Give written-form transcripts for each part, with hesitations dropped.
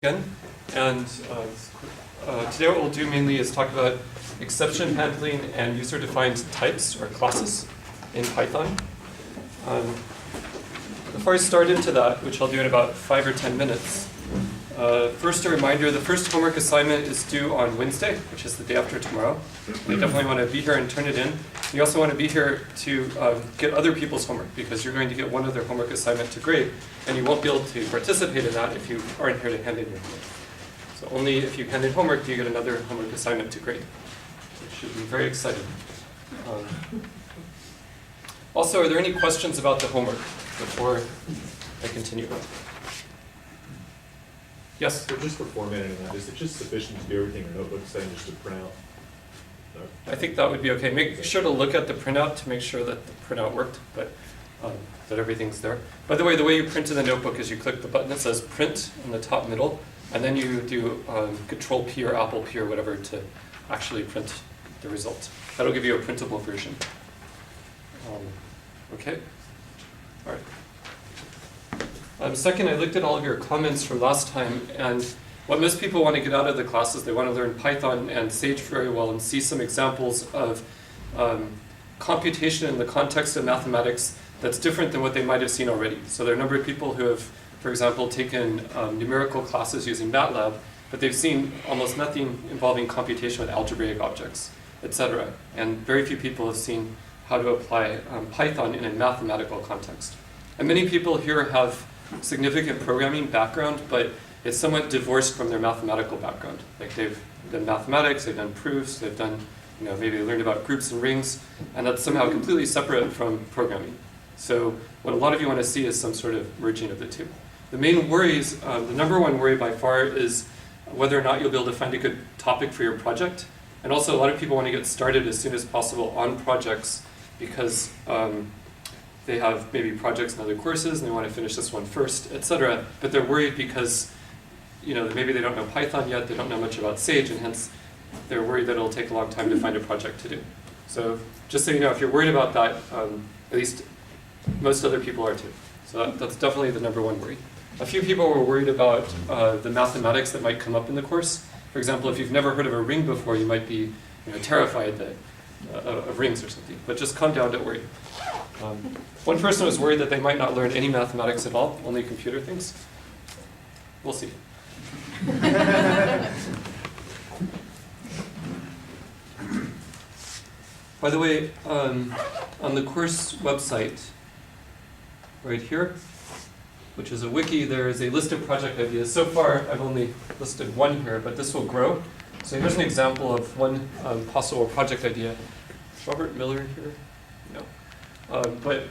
Again, and today what we'll do mainly is talk about exception handling and user-defined types or classes in Python. Before I start into that, which I'll do in about 5 or 10 minutes, first a reminder, the first homework assignment is due on Wednesday, which is the day after tomorrow. You definitely want to be here and turn it in. You also want to be here to get other people's homework, because you're going to get one other homework assignment to grade, and you won't be able to participate in that if you aren't here to hand in your homework. So only if you hand in homework do you get another homework assignment to grade. So you should be very excited. Also, are there any questions about the homework before I continue? Yes? So just for formatting that, is it just sufficient to do everything in notebooks then just to print out? No? I think that would be okay. Make sure to look at the printout to make sure that the printout worked, but that everything's there. By the way you print in the notebook is you click the button that says print in the top middle, and then you do Control P or Apple P or whatever to actually print the result. That'll give you a printable version. Okay? All right. Second, I looked at all of your comments from last time, and what most people want to get out of the class is they want to learn Python and Sage very well and see some examples of computation in the context of mathematics that's different than what they might have seen already. So there are a number of people who have, for example, taken numerical classes using MATLAB, but they've seen almost nothing involving computation with algebraic objects, etc. And very few people have seen how to apply Python in a mathematical context. And many people here have significant programming background, but it's somewhat divorced from their mathematical background. Like they've done mathematics, they've done proofs, they've done, maybe they learned about groups and rings, and that's somehow completely separate from programming. So what a lot of you want to see is some sort of merging of the two. The main worries, the number one worry by far is whether or not you'll be able to find a good topic for your project. And also a lot of people want to get started as soon as possible on projects because they have maybe projects in other courses and they want to finish this one first, etc. But they're worried because maybe they don't know Python yet, they don't know much about Sage, and hence they're worried that it'll take a long time to find a project to do. So just so you know, if you're worried about that, at least most other people are too. So that's definitely the number one worry. A few people were worried about the mathematics that might come up in the course. For example, if you've never heard of a ring before, you might be terrified of rings or something. But just calm down, don't worry. One person was worried that they might not learn any mathematics at all, only computer things. We'll see. By the way, on the course website, right here, which is a wiki, there is a list of project ideas. So far, I've only listed one here, but this will grow. So here's an example of one possible project idea. Is Robert Miller here? No. But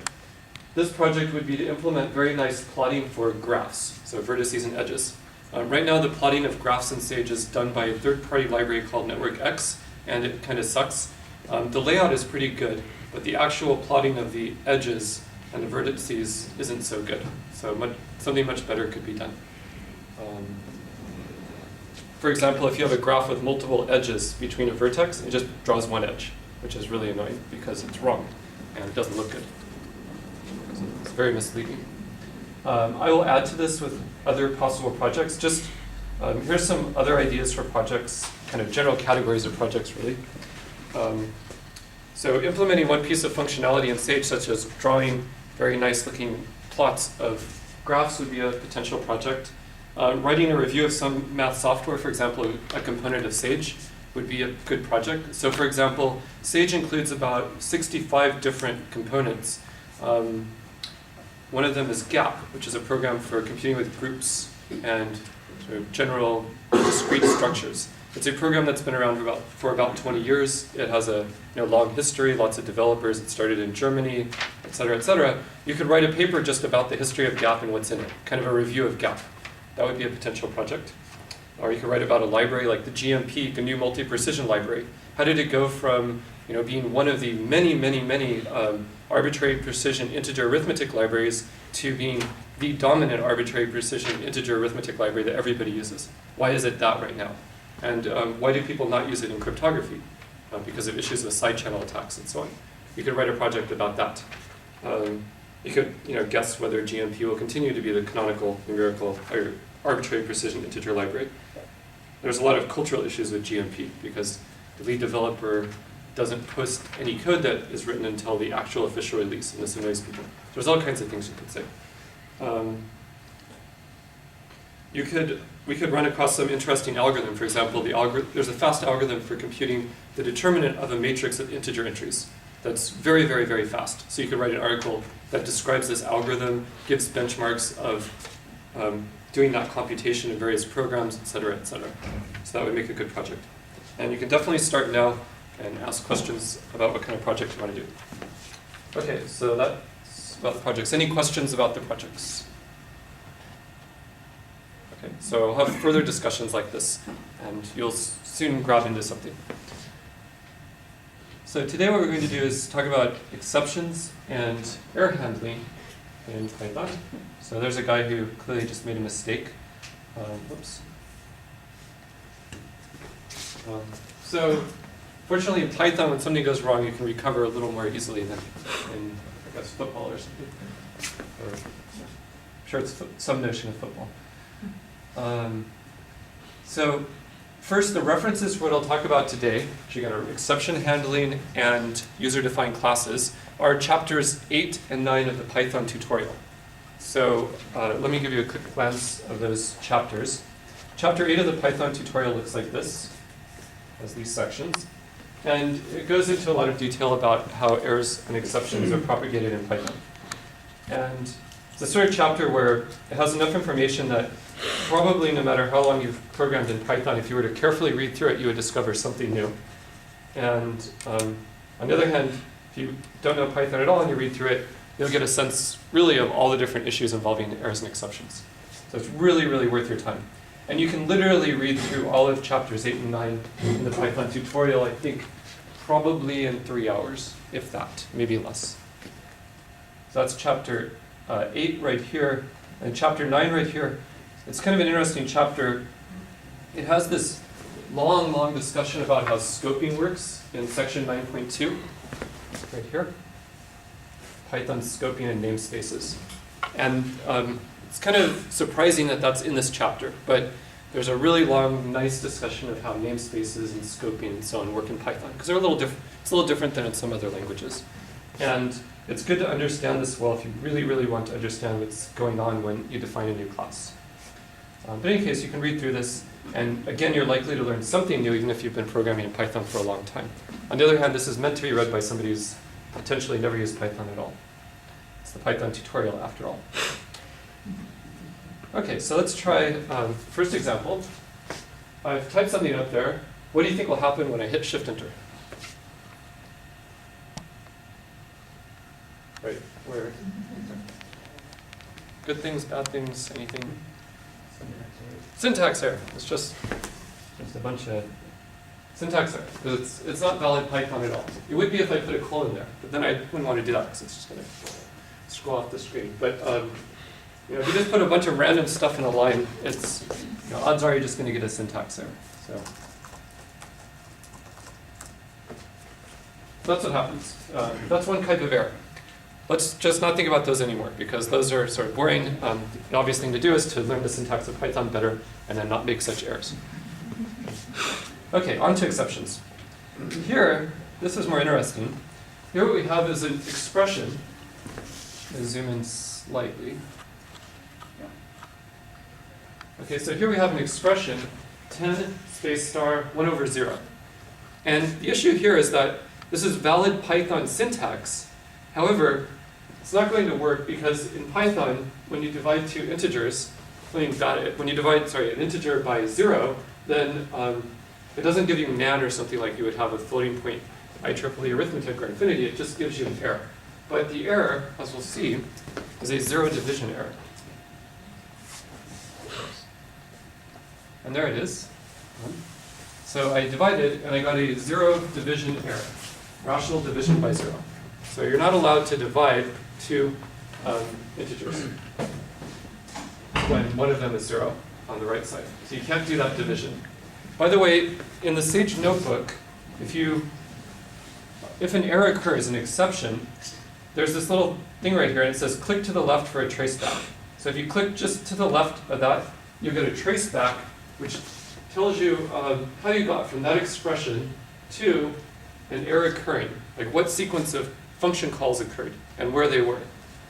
this project would be to implement very nice plotting for graphs, so vertices and edges. Right now, the plotting of graphs in Sage is done by a third-party library called NetworkX, and it kind of sucks. The layout is pretty good, but the actual plotting of the edges and the vertices isn't so good. So something much better could be done. For example, if you have a graph with multiple edges between a vertex, it just draws one edge, which is really annoying because it's wrong and it doesn't look good. So it's very misleading. I will add to this with other possible projects. Just here's some other ideas for projects, kind of general categories of projects, really. So implementing one piece of functionality in Sage, such as drawing very nice looking plots of graphs, would be a potential project. Writing a review of some math software, for example, a component of Sage, would be a good project. So for example, Sage includes about 65 different components. One of them is GAP, which is a program for computing with groups and sort of general discrete structures. It's a program that's been around for about 20 years. It has a long history, lots of developers. It started in Germany, et cetera, et cetera. You could write a paper just about the history of GAP and what's in it, kind of a review of GAP. That would be a potential project. Or you could write about a library like the GMP, GNU Multi-Precision Library. How did it go from being one of the many arbitrary precision integer arithmetic libraries to being the dominant arbitrary precision integer arithmetic library that everybody uses? Why is it that right now? And why do people not use it in cryptography? Because of issues with side channel attacks and so on. You could write a project about that. You could guess whether GMP will continue to be the canonical numerical or arbitrary precision integer library. There's a lot of cultural issues with GMP because the lead developer doesn't post any code that is written until the actual official release, and this annoys people. There's all kinds of things you could say. We could run across some interesting algorithm. For example, there's a fast algorithm for computing the determinant of a matrix of integer entries. That's very, very, very fast. So you could write an article that describes this algorithm, gives benchmarks of doing that computation in various programs, et cetera, et cetera. So that would make a good project. And you can definitely start now and ask questions about what kind of project you want to do. Okay, so that's about the projects. Any questions about the projects? Okay, so I'll have further discussions like this, and you'll soon grab into something. So today what we're going to do is talk about exceptions and error handling in Python. So there's a guy who clearly just made a mistake. Whoops. So fortunately in Python, when something goes wrong, you can recover a little more easily than in, I guess, football or something. Or, I'm sure it's some notion of football. So first, the references for what I'll talk about today, which you got exception handling and user-defined classes, are chapters 8 and 9 of the Python tutorial. So let me give you a quick glance of those chapters. Chapter 8 of the Python tutorial looks like this, has these sections. And it goes into a lot of detail about how errors and exceptions are propagated in Python. And it's a sort of chapter where it has enough information that probably no matter how long you've programmed in Python, if you were to carefully read through it, you would discover something new. And on the other hand, if you don't know Python at all and you read through it, you'll get a sense really of all the different issues involving errors and exceptions. So it's really, really worth your time. And you can literally read through all of chapters 8 and 9 in the Python tutorial, I think probably in 3 hours, if that, maybe less. So that's chapter 8 right here, and chapter 9 right here. It's kind of an interesting chapter. It has this long, long discussion about how scoping works in section 9.2, right here. Python scoping and namespaces. And it's kind of surprising that that's in this chapter, but there's a really long, nice discussion of how namespaces and scoping and so on work in Python, because they're a little different. It's a little different than in some other languages. And it's good to understand this well if you really, really want to understand what's going on when you define a new class. But in any case, you can read through this, and again, you're likely to learn something new even if you've been programming in Python for a long time. On the other hand, this is meant to be read by somebody who's potentially never used Python at all. It's the Python tutorial after all. Okay, so let's try first example. I've typed something up there. What do you think will happen when I hit Shift-Enter? Right, where? Good things, bad things, anything? Syntax error. It's just a bunch of syntax error. It's not valid Python at all. It would be if I put a colon there, but then I wouldn't want to do that because it's just going to scroll off the screen. But if you just put a bunch of random stuff in a line, it's odds are you're just going to get a syntax error. So that's what happens. That's one type of error. Let's just not think about those anymore because those are sort of boring. The obvious thing to do is to learn the syntax of Python better and then not make such errors. Okay, on to exceptions. Here, this is more interesting. Here what we have is an expression. I'll zoom in slightly. Okay, so here we have an expression, 10 space star 1 over 0. And the issue here is that this is valid Python syntax. However, it's not going to work because in Python, when you divide two integers, when you divide an integer by 0, then it doesn't give you nan or something like you would have with floating point IEEE arithmetic or infinity. It just gives you an error. But the error, as we'll see, is a zero division error. And there it is. So I divided, and I got a zero division error, rational division by 0. So you're not allowed to divide two integers when one of them is 0 on the right side. So you can't do that division. By the way, in the Sage notebook, if an error occurs, an exception, there's this little thing right here, and it says click to the left for a traceback. So if you click just to the left of that, you'll get a traceback, which tells you how you got from that expression to an error occurring, like what sequence of function calls occurred and where they were.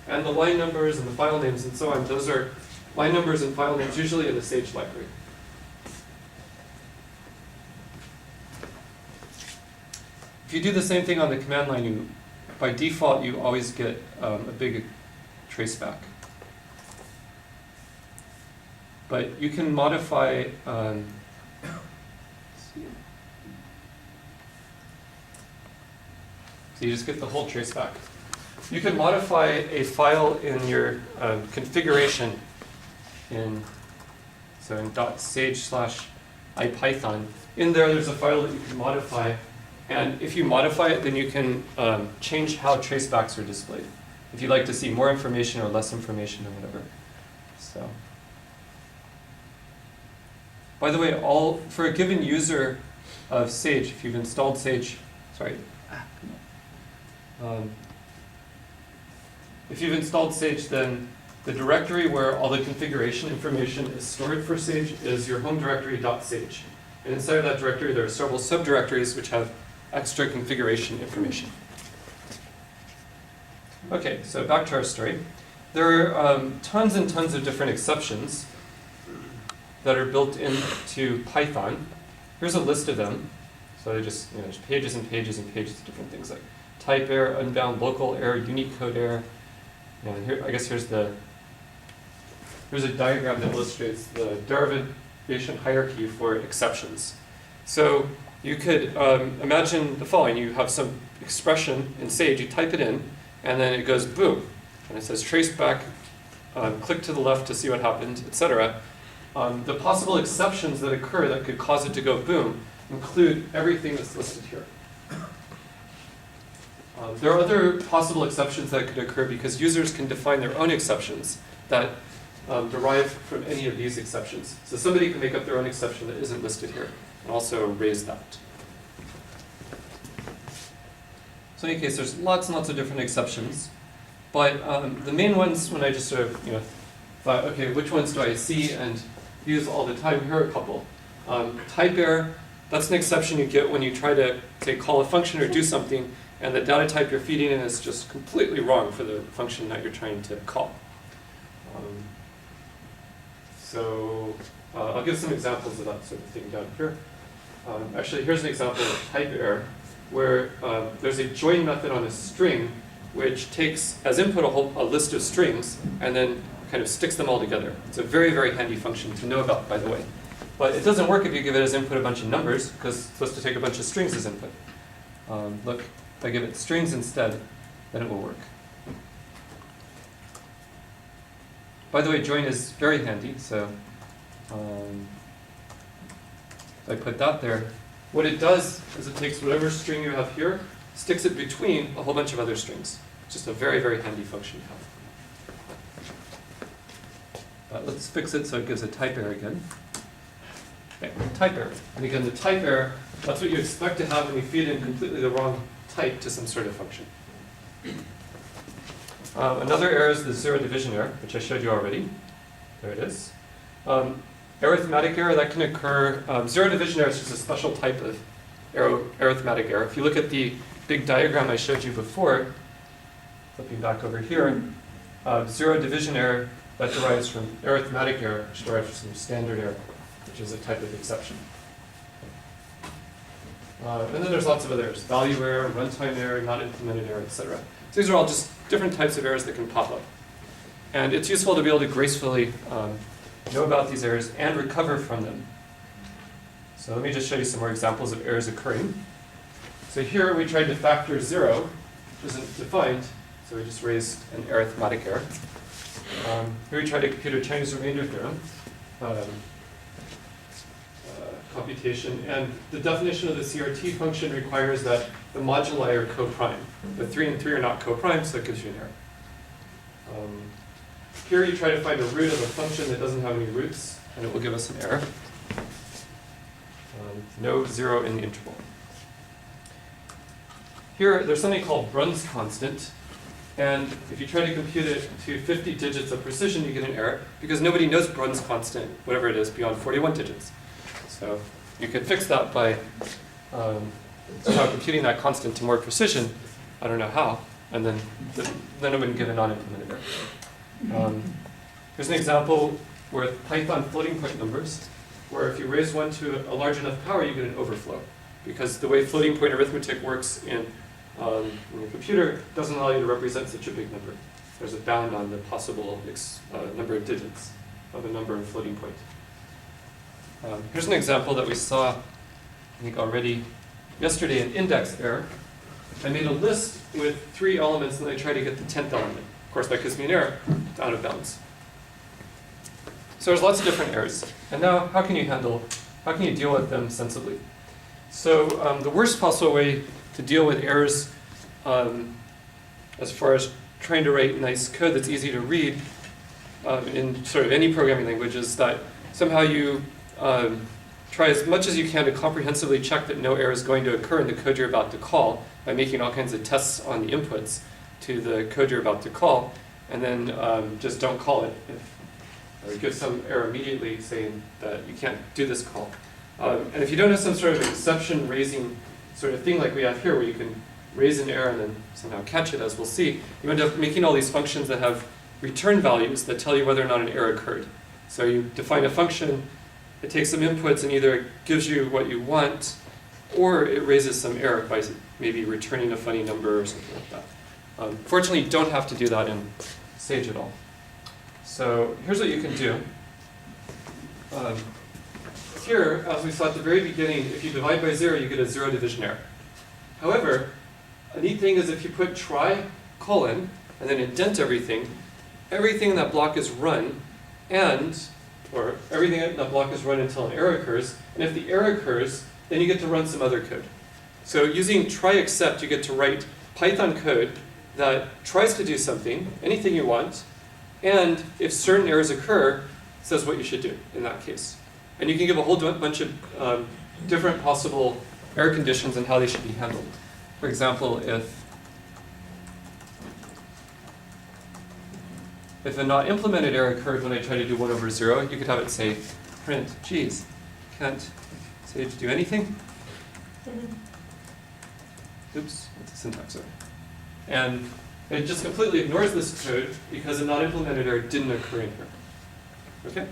And the line numbers and the file names and so on, those are line numbers and file names usually in the Sage library. If you do the same thing on the command line, by default you always get a big traceback. But you can modify so you just get the whole traceback. You can modify a file in your configuration in .sage/ipython. In there's a file that you can modify, and if you modify it, then you can change how tracebacks are displayed. If you'd like to see more information or less information or whatever. So, by the way, for a given user of Sage, if you've installed Sage, if you've installed Sage, then the directory where all the configuration information is stored for Sage is your home directory .sage. And inside of that directory, there are several subdirectories which have extra configuration information. Okay, so back to our story. There are tons and tons of different exceptions that are built into Python. Here's a list of them. So they just, there's pages and pages and pages of different things like type error, unbound local error, Unicode error. And here, I guess here's a diagram that illustrates the derivation hierarchy for exceptions. So you could imagine the following. You have some expression in Sage, you type it in, and then it goes boom. And it says trace back, click to the left to see what happened, etc. The possible exceptions that occur that could cause it to go boom include everything that's listed here. There are other possible exceptions that could occur because users can define their own exceptions that derive from any of these exceptions. So somebody can make up their own exception that isn't listed here and also raise that. So in any case, there's lots and lots of different exceptions. But the main ones, when I just sort of thought, okay, which ones do I see and use all the time? Here are a couple. Type error, that's an exception you get when you try to, say, call a function or do something, and the data type you're feeding in is just completely wrong for the function that you're trying to call. I'll give some examples of that sort of thing down here. Actually, here's an example of type error, where there's a join method on a string which takes as input a list of strings and then kind of sticks them all together. It's a very, very handy function to know about, by the way. But it doesn't work if you give it as input a bunch of numbers, because it's supposed to take a bunch of strings as input. Look, if I give it strings instead, then it will work. By the way, join is very handy, so if I put that there, what it does is it takes whatever string you have here, sticks it between a whole bunch of other strings. It's just a very, very handy function to have. Let's fix it so it gives a type error again. Okay, type error. And again, the type error, that's what you expect to have when you feed in completely the wrong type to some sort of function. Another error is the zero division error, which I showed you already. There it is. Arithmetic error, that can occur. Zero division error is just a special type of arithmetic error. If you look at the big diagram I showed you before, flipping back over here, zero division error, that derives from arithmetic error, which derives from standard error, which is a type of exception. And then there's lots of other errors. Value error, runtime error, not implemented error, etc. So these are all just different types of errors that can pop up. And it's useful to be able to gracefully know about these errors and recover from them. So let me just show you some more examples of errors occurring. So here we tried to factor 0, which isn't defined, so we just raised an arithmetic error. Here we tried to compute a Chinese remainder theorem computation, and the definition of the CRT function requires that the moduli are co-prime. The 3 and 3 are not co-prime, so it gives you an error. Here you try to find a root of a function that doesn't have any roots, and it will give us an error. No 0 in the interval. Here, there's something called Brunn's constant, And if you try to compute it to 50 digits of precision, you get an error, because nobody knows Brunn's constant, whatever it is, beyond 41 digits. So you could fix that by somehow computing that constant to more precision. I don't know how, and then it wouldn't get a non-implemented error. Here's an example with Python floating point numbers, where if you raise one to a large enough power, you get an overflow. Because the way floating point arithmetic works in a computer doesn't allow you to represent such a big number. There's a bound on the possible number of digits of a number in floating point. Here's an example that we saw, I think, already yesterday, an index error. I made a list with 3 elements, and then I tried to get the 10th element. Of course, that gives me an error. It's out of bounds. So there's lots of different errors. And now, how can you deal with them sensibly? So the worst possible way to deal with errors as far as trying to write nice code that's easy to read in sort of any programming language is that somehow you try as much as you can to comprehensively check that no error is going to occur in the code you're about to call by making all kinds of tests on the inputs to the code you're about to call, and then just don't call it or give some error immediately saying that you can't do this call. And if you don't have some sort of exception raising sort of thing like we have here, where you can raise an error and then somehow catch it, as we'll see, you end up making all these functions that have return values that tell you whether or not an error occurred. So you define a function, it takes some inputs and either gives you what you want, or it raises some error by maybe returning a funny number or something like that. Fortunately, you don't have to do that in Sage at all. So here's what you can do. Here, as we saw at the very beginning, if you divide by 0, you get a 0 division error. However, a neat thing is if you put try, colon, and then indent everything in that block is run, or everything in that block is run until an error occurs, and if the error occurs, then you get to run some other code. So using try except, you get to write Python code that tries to do something, anything you want, and if certain errors occur, says what you should do in that case. And you can give a whole bunch of different possible error conditions and how they should be handled. For example, if a not implemented error occurred when I try to do 1 over 0, you could have it say, print, geez, can't Sage do anything? Oops, that's a syntax error. And it just completely ignores this code because a not implemented error didn't occur in here. Okay?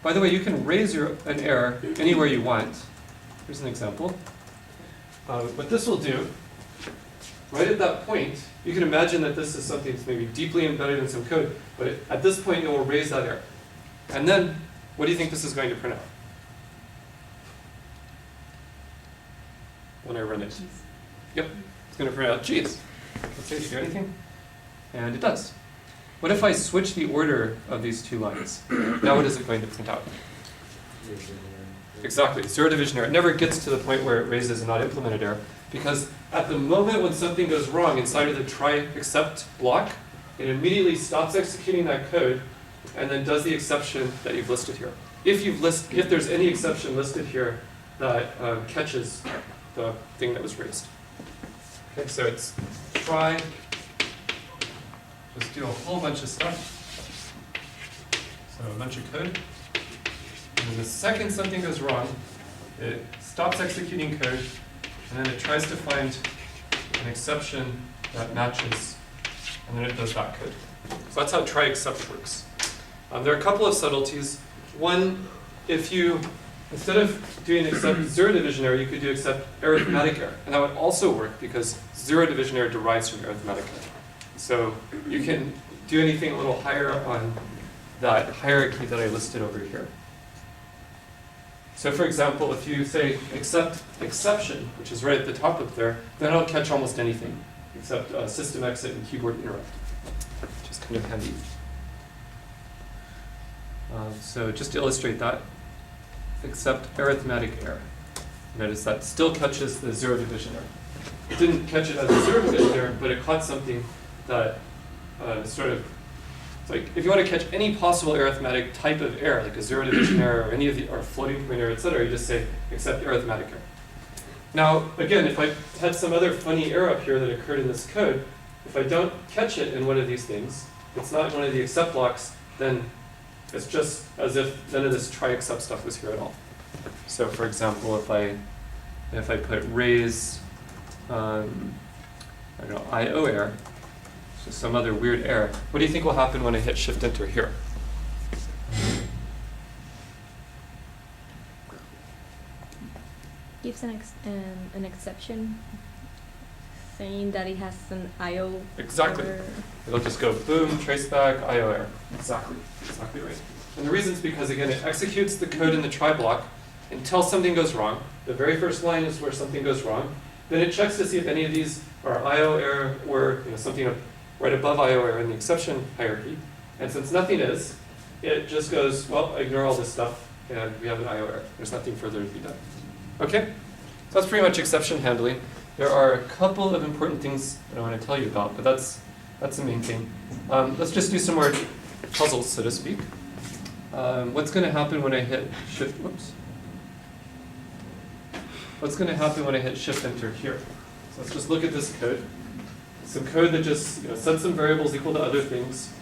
By the way, you can raise an error anywhere you want. Here's an example. What this will do, right at that point, you can imagine that this is something that's maybe deeply embedded in some code, but at this point it will raise that error. And then, what do you think this is going to print out? When I run it. Yep, it's going to print out, geez, let's say, do anything? And it does. What if I switch the order of these 2 lines? Now what is it going to print out? Exactly, 0 division error. It never gets to the point where it raises a not implemented error, because at the moment when something goes wrong inside of the try except block, it immediately stops executing that code and then does the exception that you've listed here. If there's any exception listed here that catches the thing that was raised. Okay, so it's try, just do a whole bunch of stuff. So a bunch of code. And then the second something goes wrong, it stops executing code, and then it tries to find an exception that matches, and then it does that code. So that's how try except works. There are a couple of subtleties. One, if you, instead of doing except 0 division error, you could do except arithmetic error. And that would also work because 0 division error derives from arithmetic error. So you can do anything a little higher on that hierarchy that I listed over here. So for example, if you say except exception, which is right at the top up there, then it'll catch almost anything except system exit and keyboard interrupt, which is kind of handy. So just to illustrate that, except arithmetic error. Notice that still catches the 0 division error. It didn't catch it as a 0 division error, but it caught something that sort of, it's like if you want to catch any possible arithmetic type of error, like a 0 division error or any of the or floating point error, etc., you just say except arithmetic error. Now, again, if I had some other funny error up here that occurred in this code, if I don't catch it in one of these things, it's not one of the except blocks, then it's just as if none of this try except stuff was here at all. So for example, if I put raise, I don't know, IO error, so some other weird error, what do you think will happen when I hit Shift Enter here? Gives an exception saying that it has an IO. Exactly. error. It'll just go boom, trace back, IO error. Exactly right. And the reason is because, again, it executes the code in the try block until something goes wrong. The very first line is where something goes wrong. Then it checks to see if any of these are IO error or something right above IO error in the exception hierarchy. And since nothing is, it just goes, well, ignore all this stuff, and we have an IO error. There's nothing further to be done. Okay? So that's pretty much exception handling. There are a couple of important things that I want to tell you about, but that's the main thing. Let's just do some more puzzles, so to speak. What's going to happen when I hit Shift? Whoops. What's going to happen when I hit Shift Enter here? So let's just look at this code. Some code that just sets some variables equal to other things,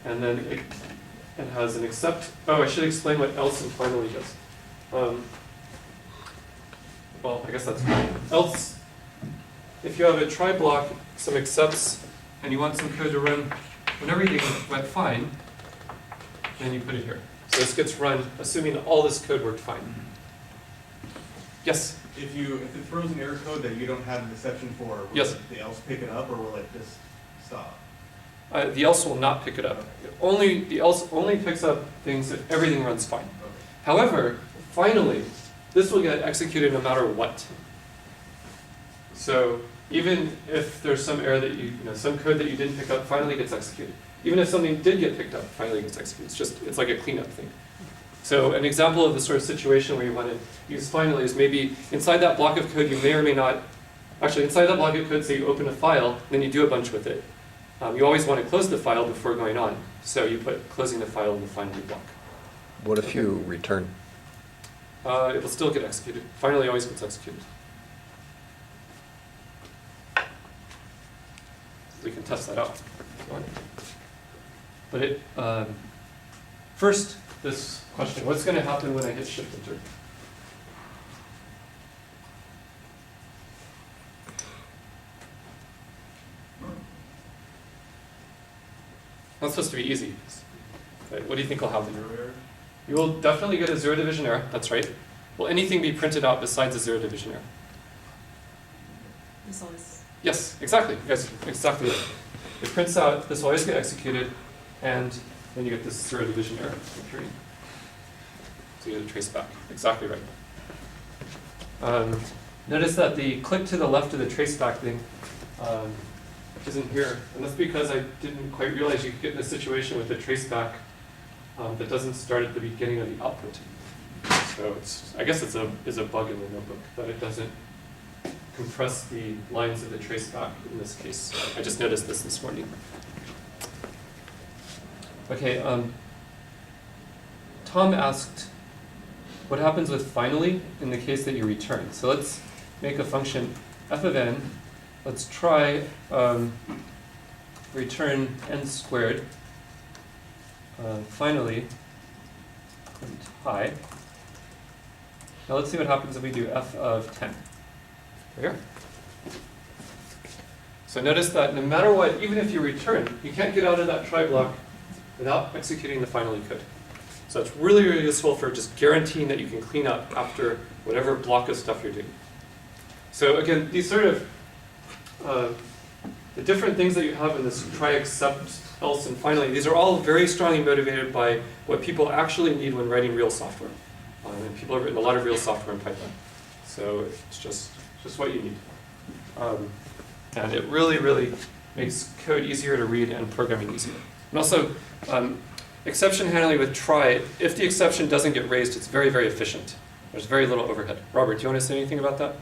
and then it has an except. Oh, I should explain what else and finally does. Well, I guess that's fine. Else, if you have a try block, some excepts, and you want some code to run when everything went fine, then you put it here. So this gets run assuming all this code worked fine. Yes? If it throws an error code that you don't have an exception for, will Yes. the else pick it up, or will it just stop? The else will not pick it up. The else only picks up things if everything runs fine. Okay. However, finally, this will get executed no matter what. So even if there's some error that some code that you didn't pick up finally gets executed. Even if something did get picked up, finally gets executed. It's like a cleanup thing. So an example of the sort of situation where you want to use finally is maybe inside that block of code you may or may not, actually inside that block of code, say you open a file, then you do a bunch with it. You always want to close the file before going on. So you put closing the file in the finally block. What if you return? It will still get executed. Finally always gets executed. We can test that out if you want. But first, this question, what's going to happen when I hit Shift Enter? That's supposed to be easy. Okay, what do you think will happen? Zero error? You will definitely get a zero division error, that's right. Will anything be printed out besides a zero division error? Yes, exactly. Yes, exactly right. It prints out, this will always get executed, and then you get this zero division error appearing. So you get a trace back. Exactly right. Notice that the click to the left of the trace back thing isn't here. And that's because I didn't quite realize you could get in a situation with a trace back that doesn't start at the beginning of the output. So I guess it's a bug in the notebook that it doesn't compress the lines of the trace back in this case. I just noticed this morning. Okay, Tom asked, what happens with finally in the case that you return? So let's make a function f of n. Let's try return n squared finally and high. Now let's see what happens if we do f of 10. Here. So notice that no matter what, even if you return, you can't get out of that try block without executing the finally code. So it's really, really useful for just guaranteeing that you can clean up after whatever block of stuff you're doing. So again, these sort of the different things that you have in this try, except, else, and finally, these are all very strongly motivated by what people actually need when writing real software. And people have written a lot of real software in Python. So it's just what you need. And it really, really makes code easier to read and programming easier. And also, exception handling with try, if the exception doesn't get raised, it's very, very efficient. There's very little overhead. Robert, do you want to say anything about that?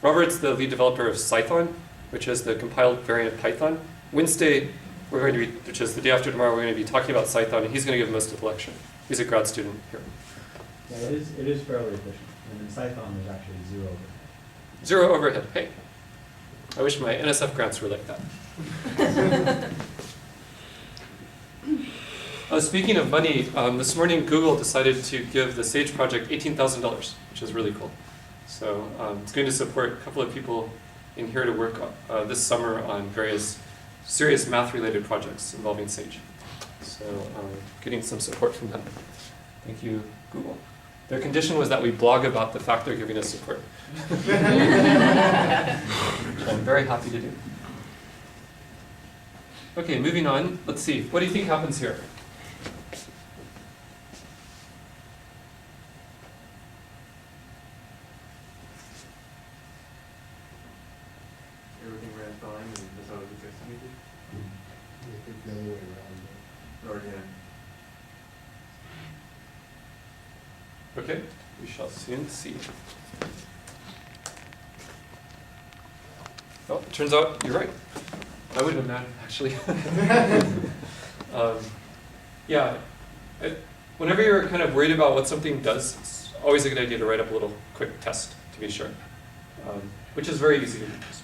Robert's the lead developer of Cython, which is the compiled variant of Python. Wednesday, which is the day after tomorrow, we're going to be talking about Cython, and he's going to give most of the lecture. He's a grad student here. Yeah, it is fairly efficient. And in Python, there's actually 0 overhead. 0 overhead. Hey, I wish my NSF grants were like that. Speaking of money, this morning Google decided to give the SAGE project $18,000, which is really cool. So it's going to support a couple of people in here to work this summer on various serious math-related projects involving SAGE. So getting some support from them. Thank you, Google. Their condition was that we blog about the fact they're giving us support. Which I'm very happy to do. Okay, moving on. Let's see. What do you think happens here? Everything ran fine, and that's how it was estimated. The other way around. Or, yeah. Okay, we shall soon see. Oh, it turns out you're right. I wouldn't have known, actually. Yeah, whenever you're kind of worried about what something does, it's always a good idea to write up a little quick test to be sure, which is very easy to do. Just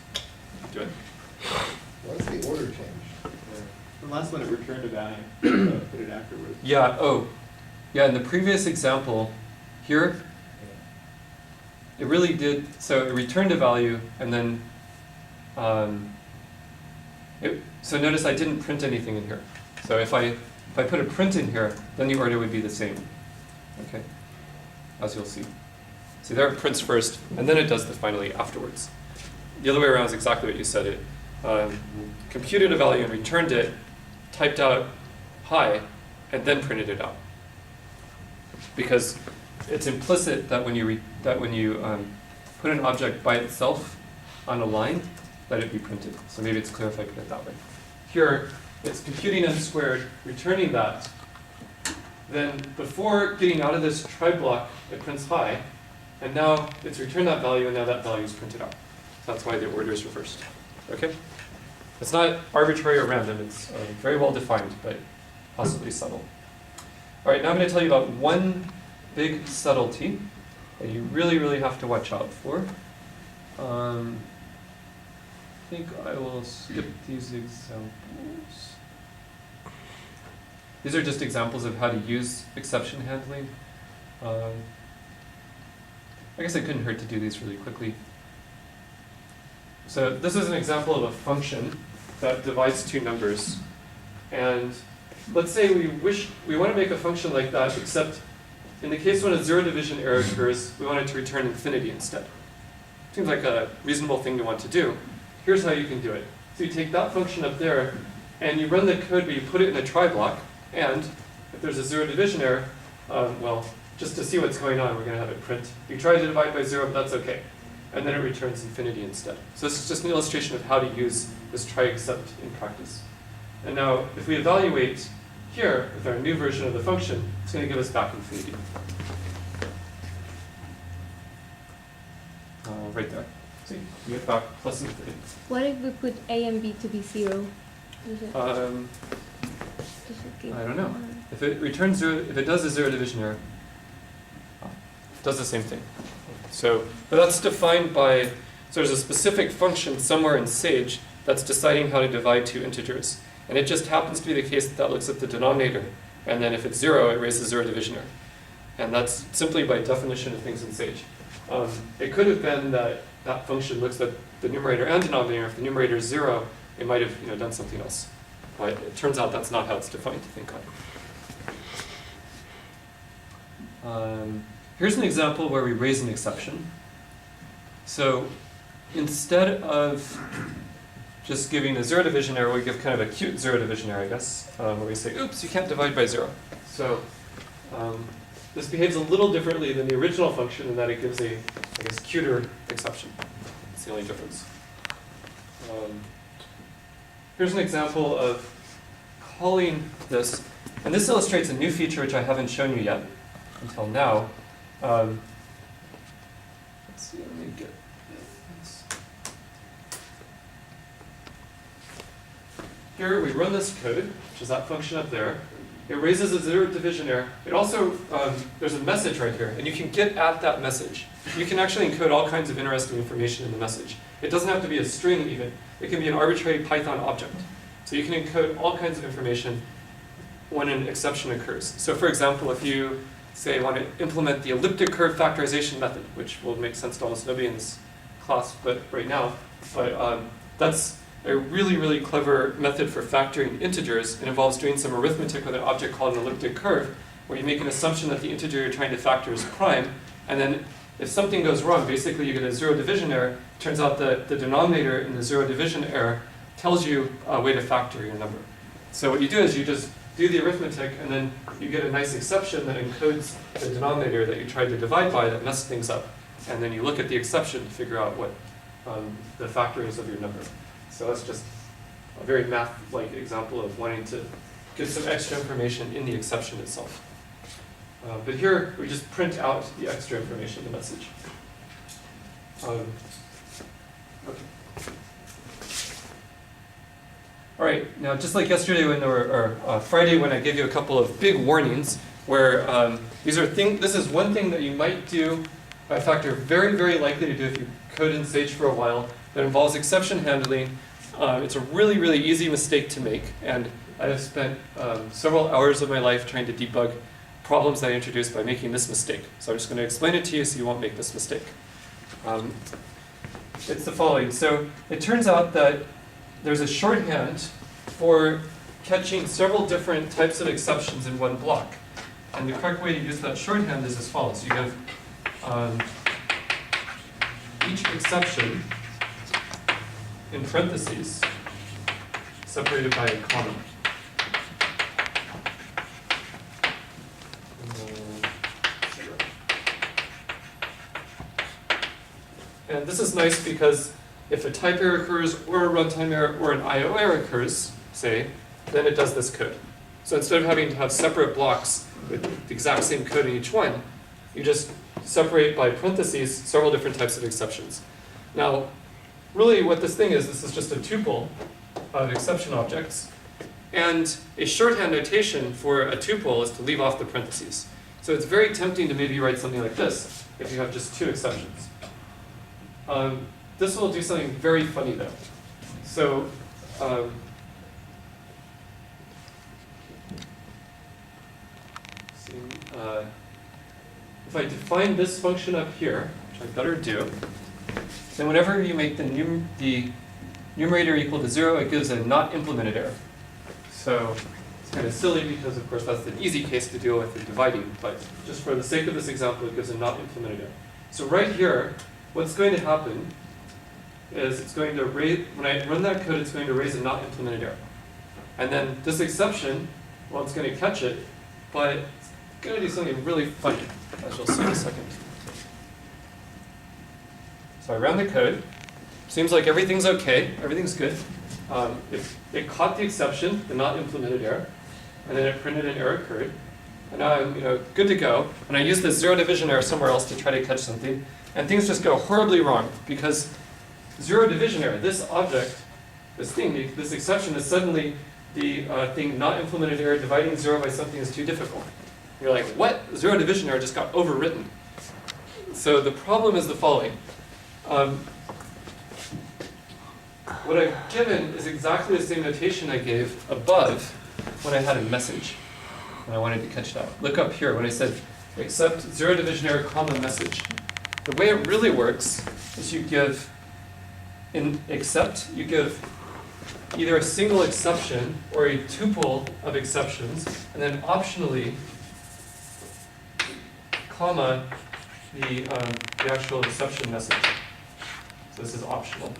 do it. What's the order change? The last one, it returned a value, put it afterwards. Yeah, oh, yeah, in the previous example, here, it really did, so it returned a value, and then, so notice I didn't print anything in here. So if I put a print in here, then the order would be the same, okay, as you'll see. See, there it prints first, and then it does the finally afterwards. The other way around is exactly what you said. It computed a value and returned it, typed out hi, and then printed it out. Because it's implicit that when you put an object by itself on a line, let it be printed. So maybe it's clear if I put it that way. Here, it's computing n squared, returning that. Then before getting out of this try block, it prints hi, and now it's returned that value, and now that value is printed out. So that's why the order is reversed. Okay? It's not arbitrary or random. It's very well defined, but possibly subtle. All right, now I'm going to tell you about one big subtlety that you really, really have to watch out for. I think I will skip these examples. These are just examples of how to use exception handling. I guess it couldn't hurt to do these really quickly. So this is an example of a function that divides two numbers. And let's say we want to make a function like that, except in the case when a zero division error occurs, we want it to return infinity instead. Seems like a reasonable thing to want to do. Here's how you can do it. So you take that function up there, and you run the code where you put it in a try block, and if there's a zero division error, well, just to see what's going on, we're going to have it print. You try to divide by 0, but that's okay. And then it returns infinity instead. So this is just an illustration of how to use this try except in practice. And now, if we evaluate here with our new version of the function, it's going to give us back infinity. Right there. See, we get back plus infinity. What if we put A and B to be 0? Does it, does it give I don't know. If it returns 0, if it does a zero division error, it does the same thing. So, but that's defined by, so there's a specific function somewhere in SAGE that's deciding how to divide two integers. And it just happens to be the case that looks at the denominator. And then if it's 0, it raises zero division error. And that's simply by definition of things in SAGE. It could have been that that function looks at the numerator and denominator. If the numerator is 0, it might have done something else. But it turns out that's not how it's defined to think on. Here's an example where we raise an exception. So instead of just giving a zero division error, we give kind of a cute zero division error, I guess, where we say, oops, you can't divide by 0. So this behaves a little differently than the original function in that it gives a, I guess, cuter exception. That's the only difference. Here's an example of calling this, and this illustrates a new feature which I haven't shown you yet until now. Let's see, let me get this. Here we run this code, which is that function up there, It raises a 0 division error. It also, there's a message right here, and you can get at that message. You can actually encode all kinds of interesting information in the message. It doesn't have to be a string even. It can be an arbitrary Python object. So you can encode all kinds of information when an exception occurs. So for example, if you say want to implement the elliptic curve factorization method, which will make sense to almost nobody in this class, but right now, that's a really, really clever method for factoring integers. It involves doing some arithmetic with an object called an elliptic curve, where you make an assumption that the integer you're trying to factor is prime, and then if something goes wrong, basically you get a 0 division error. It turns out that the denominator in the 0 division error tells you a way to factor your number. So what you do is you just do the arithmetic, and then you get a nice exception that encodes the denominator that you tried to divide by that messed things up. And then you look at the exception to figure out what the factor is of your number. So that's just a very math-like example of wanting to get some extra information in the exception itself. But here, we just print out the extra information in the message. Okay. All right, now just like yesterday when there were, or Friday when I gave you a couple of big warnings, where this is one thing that you might do, in fact, are very, very likely to do if you code in Sage for a while, that involves exception handling. It's a really, really easy mistake to make, and I have spent several hours of my life trying to debug problems that I introduced by making this mistake. So I'm just going to explain it to you so you won't make this mistake. It's the following. So it turns out that there's a shorthand for catching several different types of exceptions in one block. And the correct way to use that shorthand is as follows. You have each exception in parentheses separated by a comma. And this is nice because if a type error occurs, or a runtime error, or an I/O error occurs, say, then it does this code. So instead of having to have separate blocks with the exact same code in each one, you just separate by parentheses several different types of exceptions. Now, really what this thing is, this is just a tuple of exception objects. And a shorthand notation for a tuple is to leave off the parentheses. So it's very tempting to maybe write something like this if you have just two exceptions. This will do something very funny though. So, if I define this function up here, which I better do, then whenever you make the numerator equal to 0, it gives a not implemented error. So it's kind of silly because, of course, that's the easy case to deal with in dividing, but just for the sake of this example, it gives a not implemented error. So right here, what's going to happen is it's going to raise, when I run that code, it's going to raise a not implemented error. And then this exception, well, it's going to catch it, but it's going to do something really funny, as you'll see in a second. So I ran the code. Seems like everything's okay, everything's good. It caught the exception, the not implemented error, and then it printed an error occurred. And now I'm good to go. And I use this 0 division error somewhere else to try to catch something. And things just go horribly wrong because 0 division error, this object, this thing, this exception is suddenly the thing not implemented error, dividing 0 by something is too difficult. You're like, what? 0 division error just got overwritten. So the problem is the following. What I've given is exactly the same notation I gave above when I had a message, when I wanted to catch that. Look up here when I said except 0 division error comma message. The way it really works is you give, in except, you give either a single exception or a tuple of exceptions, and then optionally, comma, the actual exception message. So this is optional.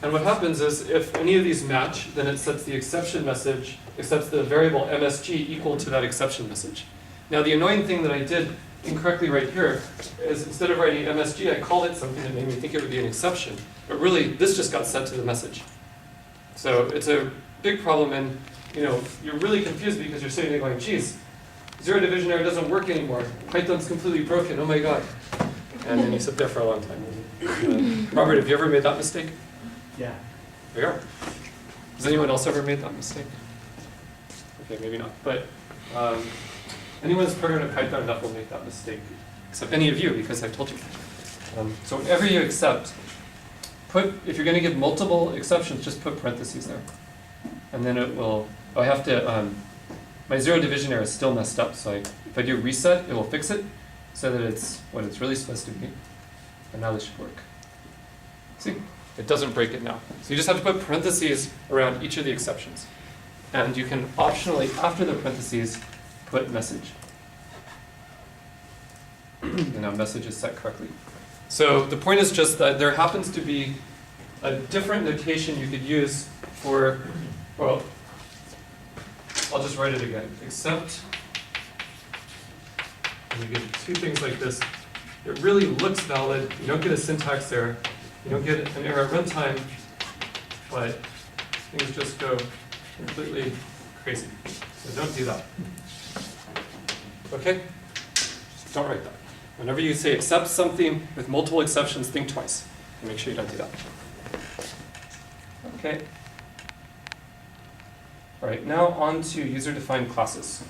And what happens is if any of these match, then it sets the exception message, it sets the variable MSG equal to that exception message. Now the annoying thing that I did incorrectly right here is instead of writing MSG, I called it something that made me think it would be an exception. But really, this just got sent to the message. So it's a big problem, and you're really confused because you're sitting there going, geez, 0 division error doesn't work anymore. Python's completely broken, oh my god. And then you sit there for a long time. Robert, have you ever made that mistake? Yeah. There you are. Has anyone else ever made that mistake? Okay, maybe not. But anyone who's programmed in Python enough will make that mistake, except any of you, because I've told you. So whenever you accept, if you're going to give multiple exceptions, just put parentheses there. And then it will, I have to, my zero division error is still messed up, so if I do reset, it will fix it so that it's what it's really supposed to be. And now this should work. See, it doesn't break it now. So you just have to put parentheses around each of the exceptions. And you can optionally, after the parentheses, put message. And now message is set correctly. So the point is just that there happens to be a different notation you could use for, well, I'll just write it again. Except, when you get two things like this, it really looks valid. You don't get a syntax error. You don't get an error at runtime, but things just go completely crazy. So don't do that. Okay? Don't write that. Whenever you say accept something with multiple exceptions, think twice. And make sure you don't do that. Okay. All right, now on to user-defined classes.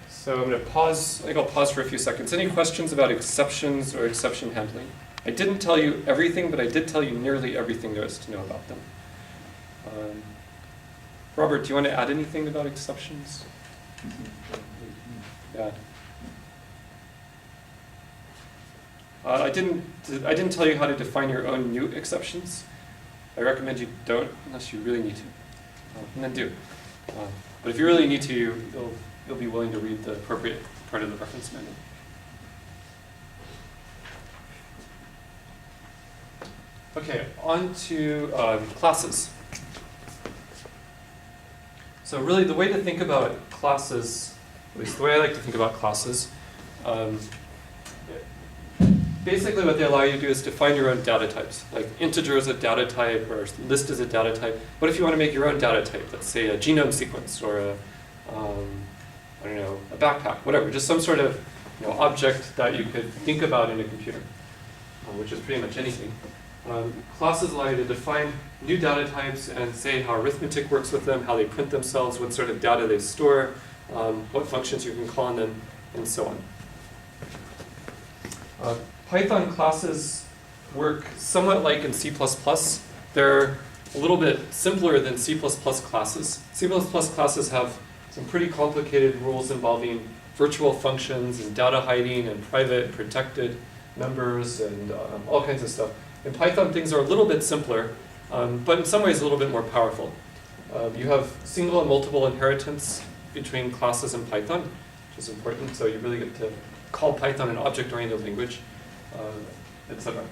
So I'm going to pause. I think I'll pause for a few seconds. Any questions about exceptions or exception handling? I didn't tell you everything, but I did tell you nearly everything there is to know about them. Robert, do you want to add anything about exceptions? Yeah. I didn't tell you how to define your own new exceptions. I recommend you don't unless you really need to, and then do. But if you really need to, you'll be willing to read the appropriate part of the reference manual. Okay, on to classes. So really the way to think about classes, at least the way I like to think about classes, basically what they allow you to do is define your own data types. Like integer is a data type, or list is a data type. What if you want to make your own data type? Let's say a genome sequence, or a, I don't know, a backpack, whatever. Just some sort of object that you could think about in a computer, which is pretty much anything. Classes allow you to define new data types and say how arithmetic works with them, how they print themselves, what sort of data they store, what functions you can call on them, and so on. Python classes work somewhat like in C++. They're a little bit simpler than C++ classes. C++ classes have some pretty complicated rules involving virtual functions and data hiding and private and protected members and all kinds of stuff. In Python, things are a little bit simpler, but in some ways a little bit more powerful. You have single and multiple inheritance between classes in Python, which is important, so you really get to call Python an object-oriented language, etc.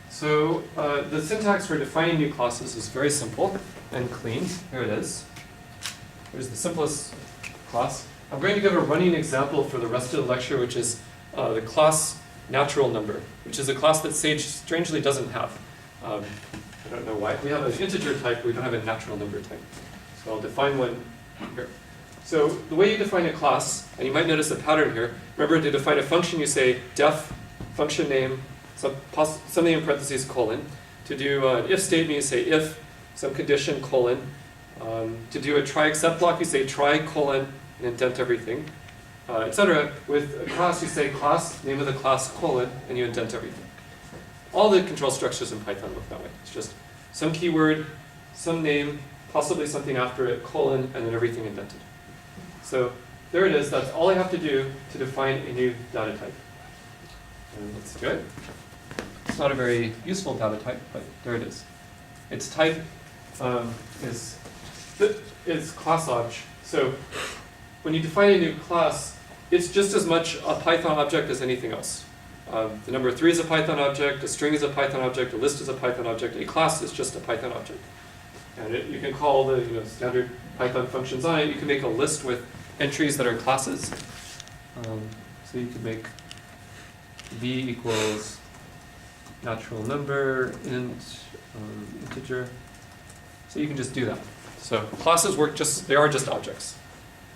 So the syntax for defining new classes is very simple and clean. Here it is. Here's the simplest class. I'm going to give a running example for the rest of the lecture, which is the class natural number, which is a class that Sage strangely doesn't have. I don't know why. We have an integer type, but we don't have a natural number type. So I'll define one here. So the way you define a class, and you might notice a pattern here, remember to define a function you say def function name, something in parentheses, colon. To do an if statement you say if, some condition, colon. To do a try except block you say try, colon, and indent everything. Etc. With a class you say class, name of the class, colon, and you indent everything. All the control structures in Python look that way. It's just some keyword, some name, possibly something after it, colon, and then everything indented. So there it is. That's all I have to do to define a new data type. And let's do it. It's not a very useful data type, but there it is. Its type is class obj. So when you define a new class, it's just as much a Python object as anything else. The number 3 is a Python object, a string is a Python object, a list is a Python object, a class is just a Python object. And you can call the standard Python functions on it. You can make a list with entries that are classes. So you could make v equals natural number, int, integer. So you can just do that. So classes work they are just objects,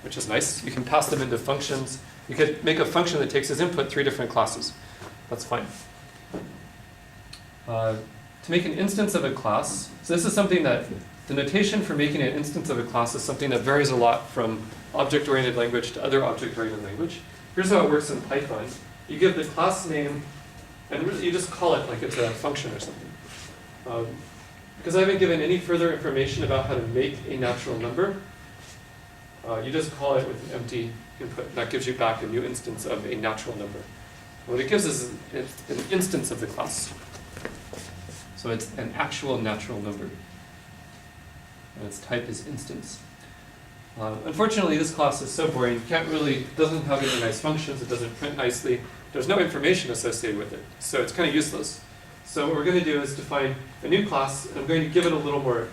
which is nice. You can pass them into functions. You could make a function that takes as input 3 different classes. That's fine. To to make an instance of a class, so this is something that, the notation for making an instance of a class is something that varies a lot from object-oriented language to other object-oriented language. Here's how it works in Python. You give the class name, and really you just call it like it's a function or something. Because I haven't given any further information about how to make a natural number, you just call it with an empty input. That gives you back a new instance of a natural number. And what it gives is an instance of the class. So it's an actual natural number. And its type is instance. Unfortunately, this class is so boring, you can't really, doesn't have any nice functions, it doesn't print nicely, there's no information associated with it, so it's kind of useless. So what we're going to do is define a new class, and I'm going to give it a little more,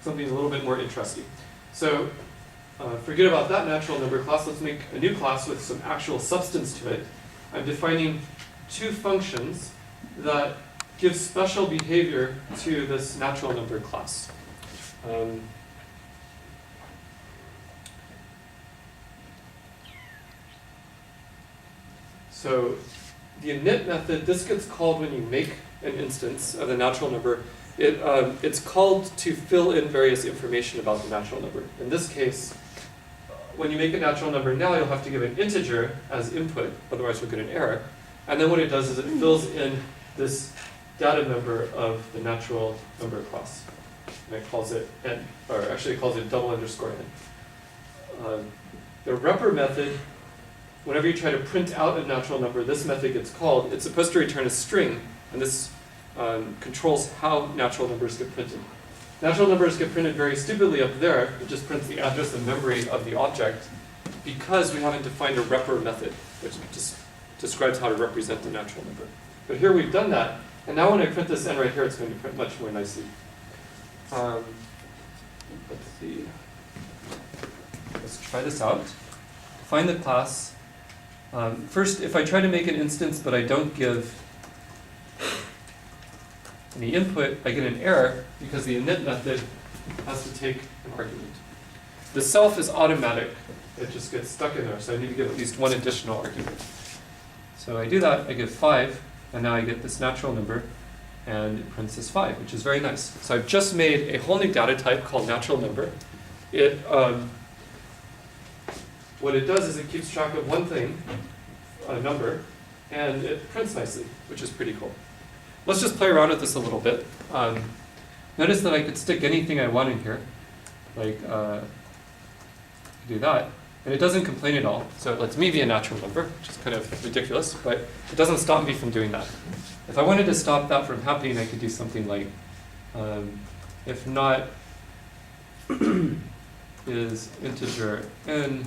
something a little bit more interesting. So forget about that natural number class, let's make a new class with some actual substance to it. I'm defining two functions that give special behavior to this natural number class. So the init method, this gets called when you make an instance of the natural number. It's called to fill in various information about the natural number. In this case, when you make a natural number now, you'll have to give an integer as input, otherwise you'll get an error. And then what it does is it fills in this data member of the natural number class. And it calls it n, or actually it calls it double underscore n. The repr method, whenever you try to print out a natural number, this method gets called. It's supposed to return a string, and this controls how natural numbers get printed. Natural numbers get printed very stupidly up there. It just prints the address and memory of the object because we haven't defined a repr method, which just describes how to represent the natural number. But here we've done that, and now when I print this n right here, it's going to print much more nicely. Let's see. Let's try this out. Define the class. First, if I try to make an instance but I don't give any input, I get an error because the init method has to take an argument. The self is automatic. It just gets stuck in there, so I need to give at least one additional argument. So I do that, I give 5, and now I get this natural number, and it prints as 5, which is very nice. So I've just made a whole new data type called natural number. What it does is it keeps track of one thing, a number, and it prints nicely, which is pretty cool. Let's just play around with this a little bit. Notice that I could stick anything I want in here, like do that, and it doesn't complain at all. So it lets me be a natural number, which is kind of ridiculous, but it doesn't stop me from doing that. If I wanted to stop that from happening, I could do something like, if not is integer n,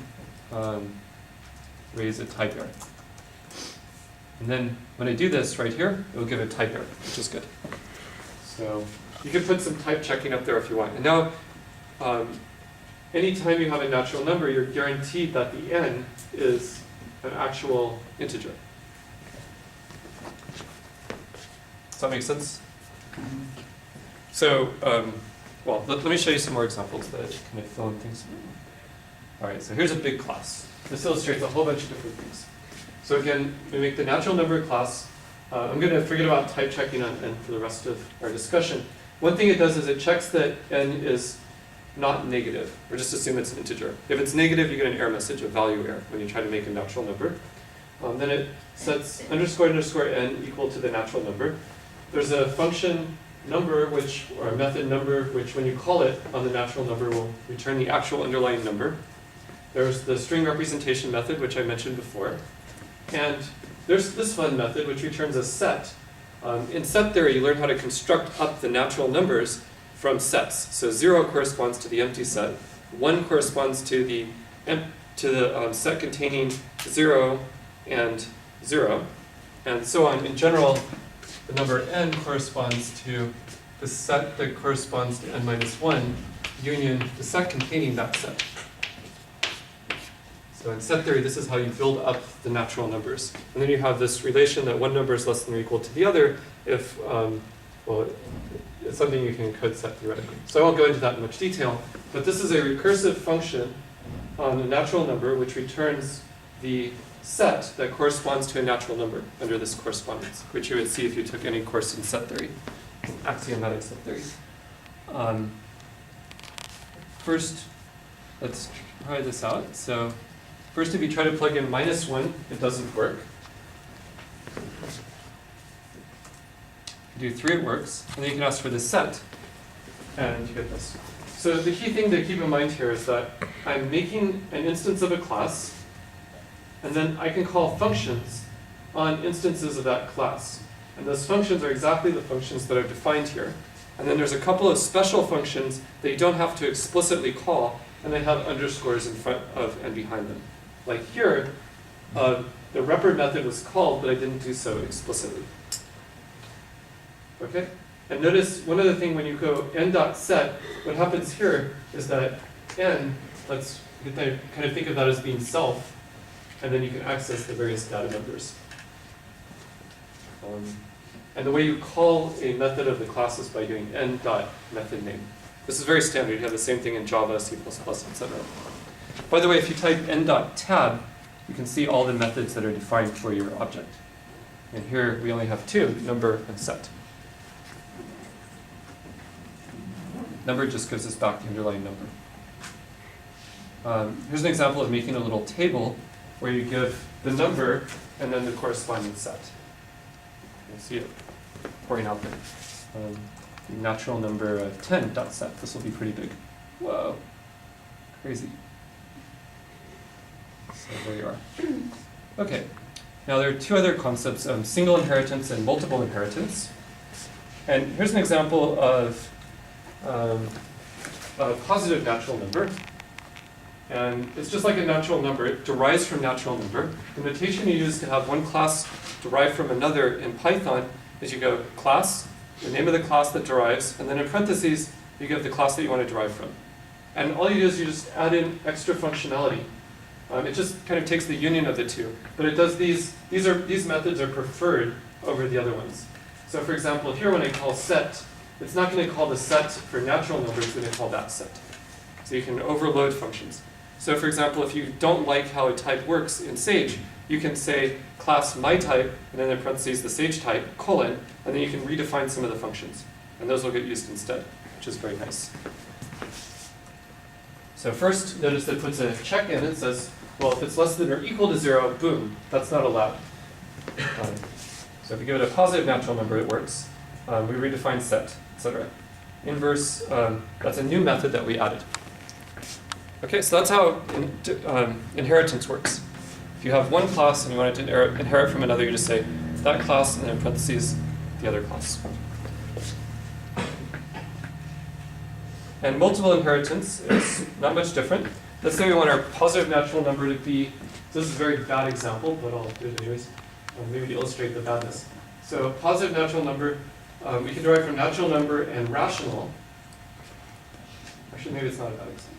raise a type error. And then when I do this right here, it will give a type error, which is good. So you can put some type checking up there if you want. And now, anytime you have a natural number, you're guaranteed that the n is an actual integer. Does that make sense? So, well, let me show you some more examples that kind of fill in things. All right, so here's a big class. This illustrates a whole bunch of different things. So again, we make the natural number class. I'm going to forget about type checking on n for the rest of our discussion. One thing it does is it checks that n is not negative, or just assume it's an integer. If it's negative, you get an error message, a value error, when you try to make a natural number. Then it sets underscore underscore n equal to the natural number. There's a function number, or a method number, which when you call it on the natural number will return the actual underlying number. There's the string representation method, which I mentioned before. And there's this fun method, which returns a set. In set theory, you learn how to construct up the natural numbers from sets. So 0 corresponds to the empty set. 1 corresponds to the set containing 0 and 0, and so on. In general, the number n corresponds to the set that corresponds to n minus 1 union the set containing that set. So in set theory, this is how you build up the natural numbers. And then you have this relation that one number is less than or equal to the other if, well, it's something you can code set theoretically. So I won't go into that in much detail, but this is a recursive function on a natural number which returns the set that corresponds to a natural number under this correspondence, which you would see if you took any course in set theory. axiomatic set theory. First, let's try this out. So first, if you try to plug in -1, it doesn't work. You do 3, it works. And then you can ask for the set, and you get this. So the key thing to keep in mind here is that I'm making an instance of a class, and then I can call functions on instances of that class. And those functions are exactly the functions that are defined here. And then there's a couple of special functions that you don't have to explicitly call, and they have underscores in front of and behind them. Like here, the repr method was called, but I didn't do so explicitly. Okay? And notice one other thing when you go n.set, what happens here is that n, let's kind of think of that as being self, and then you can access the various data members. And the way you call a method of the class is by doing n.method name. This is very standard. You have the same thing in Java, C++, etc. By the way, if you type n.tab, you can see all the methods that are defined for your object. And here we only have 2, number and set. Number just gives us back the underlying number. Here's an example of making a little table where you give the number and then the corresponding set. You'll see it pouring out there. The natural number of 10.set. This will be pretty big. Whoa, crazy. So there you are. Okay, now there are 2 other concepts, single inheritance and multiple inheritance. And here's an example of a positive natural number. And it's just like a natural number. It derives from natural number. The notation you use to have one class derive from another in Python is you go class, the name of the class that derives, and then in parentheses, you give the class that you want to derive from. And all you do is you just add in extra functionality. It just kind of takes the union of the 2. But it does these methods are preferred over the other ones. So for example, here when I call set, it's not going to call the set for natural numbers, it's going to call that set. So you can overload functions. So for example, if you don't like how a type works in Sage, you can say class myType, and then in parentheses the Sage type, colon, and then you can redefine some of the functions. And those will get used instead, which is very nice. So first, notice that it puts a check in. It says, well, if it's less than or equal to 0, boom, that's not allowed. So if you give it a positive natural number, it works. We redefine set, etc. Inverse, that's a new method that we added. Okay, so that's how inheritance works. If you have one class and you want it to inherit from another, you just say that class and then in parentheses the other class. And multiple inheritance is not much different. Let's say we want our positive natural number to be, so this is a very bad example, but I'll do it anyways, maybe to illustrate the badness. So positive natural number, we can derive from natural number and rational. Actually, maybe it's not a bad example.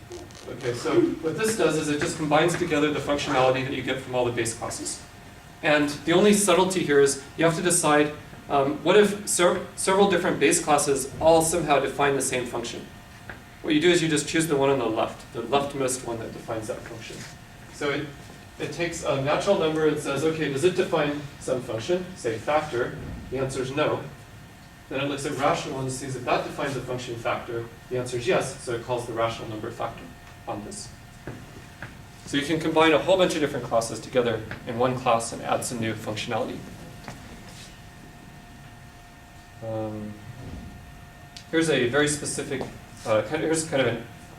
Okay, so what this does is it just combines together the functionality that you get from all the base classes. And the only subtlety here is you have to decide what if several different base classes all somehow define the same function. What you do is you just choose the one on the leftmost one that defines that function. So it takes a natural number and says, okay, does it define some function, say factor? The answer is no. Then it looks at rational and sees if that defines a function factor. The answer is yes, so it calls the rational number factor on this. So you can combine a whole bunch of different classes together in one class and add some new functionality. Here's a very specific, here's kind of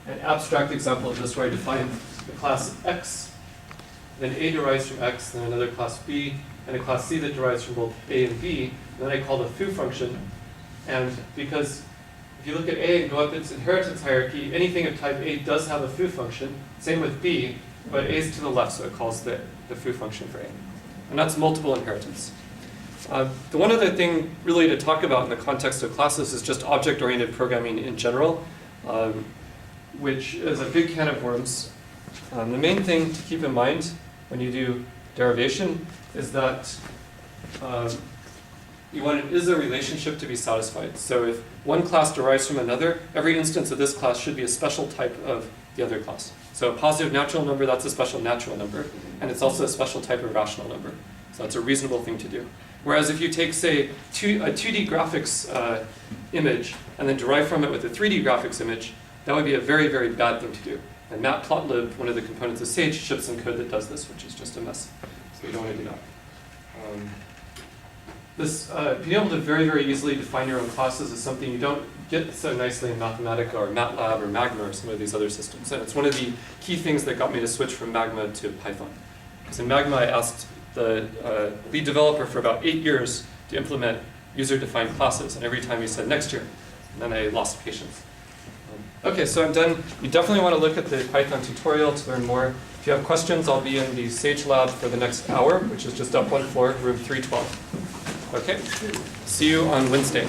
an abstract example of this where I define the class X, then A derives from X, then another class B, and a class C that derives from both A and B, and then I call the foo function. And because if you look at A and go up its inheritance hierarchy, anything of type A does have a foo function. Same with B, but A is to the left, so it calls the foo function for A. And that's multiple inheritance. The one other thing really to talk about in the context of classes is just object-oriented programming in general, which is a big can of worms. The main thing to keep in mind when you do derivation is that you want an is-a relationship to be satisfied. So if one class derives from another, every instance of this class should be a special type of the other class. So a positive natural number, that's a special natural number. And it's also a special type of rational number. So that's a reasonable thing to do. Whereas if you take, say, a 2D graphics image and then derive from it with a 3D graphics image, that would be a very, very bad thing to do. And Matplotlib, one of the components of Sage, ships some code that does this, which is just a mess. So you don't want to do that. Being able to very, very easily define your own classes is something you don't get so nicely in Mathematica or MATLAB or Magma or some of these other systems. And it's one of the key things that got me to switch from Magma to Python. Because in Magma, I asked the lead developer for about 8 years to implement user-defined classes. And every time he said next year, and then I lost patience. Okay, so I'm done. You definitely want to look at the Python tutorial to learn more. If you have questions, I'll be in the Sage lab for the next hour, which is just up one floor, room 312. Okay, see you on Wednesday.